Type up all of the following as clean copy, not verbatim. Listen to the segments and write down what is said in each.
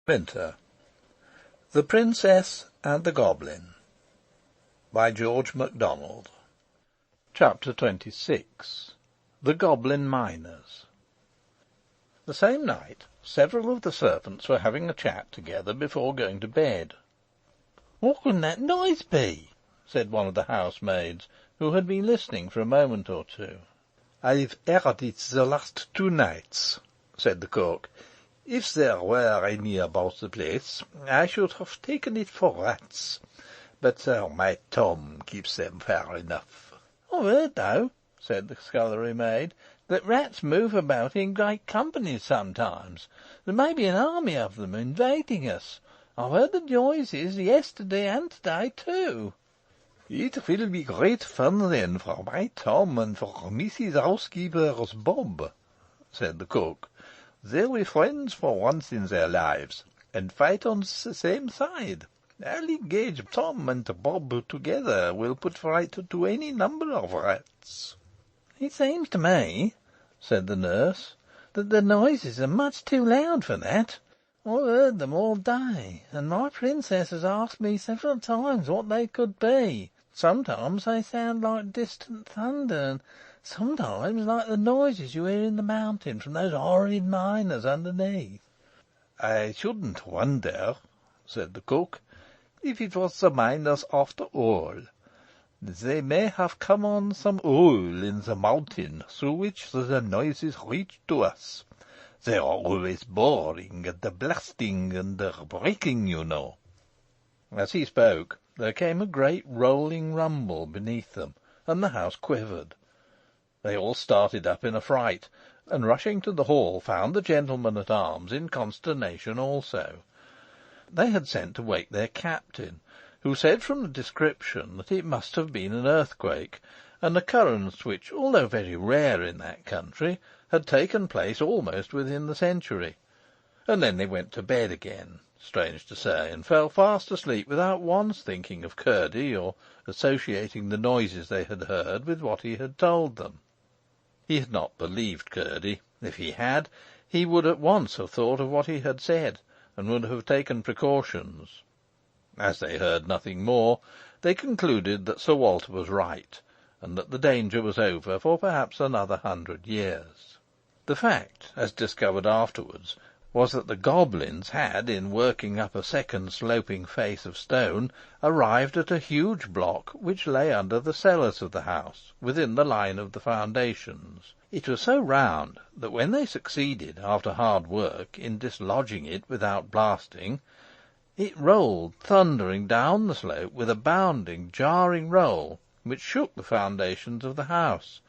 Winter. The Princess and the Goblin by George Macdonald. Chapter 26. The Goblin Miners. The same night, several of the servants were having a chat together before going to bed. "What can that noise be?" said one of the housemaids, who had been listening for a moment or two. "I've heard it the last 2 nights," said the cook. "If there were any about the place, I should have taken it for rats, but my Tom keeps them fair enough." "I've heard, though," said the scullery maid, "that rats move about in great companies sometimes. There may be an army of them invading us. I've heard the noises yesterday and to-day too." "It will be great fun then for my Tom and for Mrs. Housekeeper's Bob," said the cook. "They'll be friends for once in their lives, and fight on the same side. I'll engage Tom and Bob together will put fright to any number of rats." "It seems to me," said the nurse, "that the noises are much too loud for that. I've heard them all day, and my princess has asked me several times what they could be. Sometimes they sound like distant thunder, and sometimes like the noises you hear in the mountain from those horrid miners underneath." "I shouldn't wonder," said the cook, "if it was the miners after all. They may have come on some hole in the mountain through which the noises reach to us. They are always boring and blasting and breaking, you know." As he spoke, there came a great rolling rumble beneath them, and the house quivered. They all started up in a fright, and rushing to the hall found the gentlemen-at-arms in consternation also. They had sent to wake their captain, who said from the description that it must have been an earthquake, an occurrence which, although very rare in that country, had taken place almost within the century. And then they went to bed again, strange to say, and fell fast asleep without once thinking of Curdie, or associating the noises they had heard with what he had told them. He had not believed Curdie. If he had, he would at once have thought of what he had said, and would have taken precautions. As they heard nothing more, they concluded that Sir Walter was right, and that the danger was over for perhaps another 100 years. The fact, as discovered afterwards, was that the goblins had, in working up a second sloping face of stone, arrived at a huge block which lay under the cellars of the house, within the line of the foundations. It was so round that when they succeeded, after hard work, in dislodging it without blasting, it rolled thundering down the slope with a bounding, jarring roll, which shook the foundations of the house.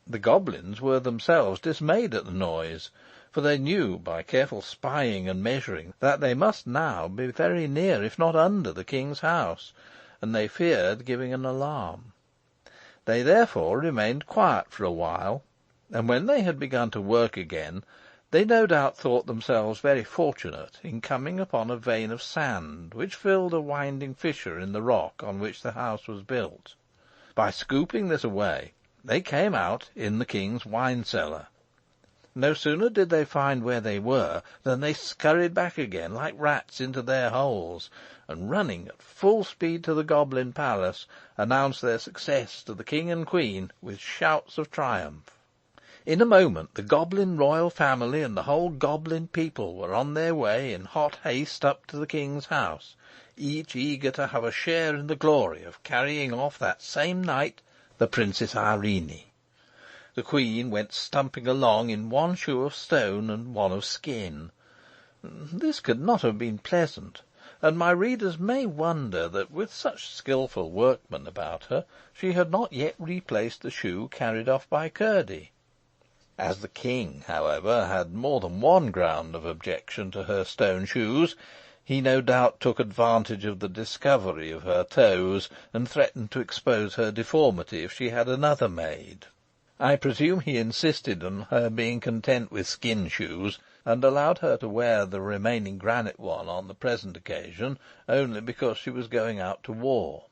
The goblins were themselves dismayed at the noise, for they knew, by careful spying and measuring, that they must now be very near, if not under, the king's house, and they feared giving an alarm. They therefore remained quiet for a while, and when they had begun to work again, they no doubt thought themselves very fortunate in coming upon a vein of sand which filled a winding fissure in the rock on which the house was built. By scooping this away, they came out in the king's wine cellar. No sooner did they find where they were than they scurried back again like rats into their holes, and running at full speed to the Goblin Palace, announced their success to the king and queen with shouts of triumph. In a moment the Goblin royal family and the whole Goblin people were on their way in hot haste up to the king's house, each eager to have a share in the glory of carrying off that same night the Princess Irene. The queen went stumping along in one shoe of stone and one of skin. This could not have been pleasant, and my readers may wonder that, with such skilful workmen about her, she had not yet replaced the shoe carried off by Curdie. As the king, however, had more than one ground of objection to her stone shoes, he no doubt took advantage of the discovery of her toes, and threatened to expose her deformity if she had another made. I presume he insisted on her being content with skin shoes, and allowed her to wear the remaining granite one on the present occasion only because she was going out to war.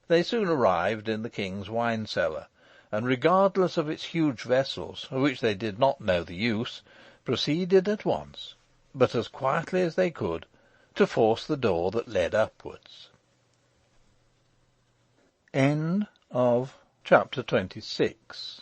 They soon arrived in the king's wine cellar, and, regardless of its huge vessels, of which they did not know the use, proceeded at once but as quietly as they could, to force the door that led upwards. Chapter 26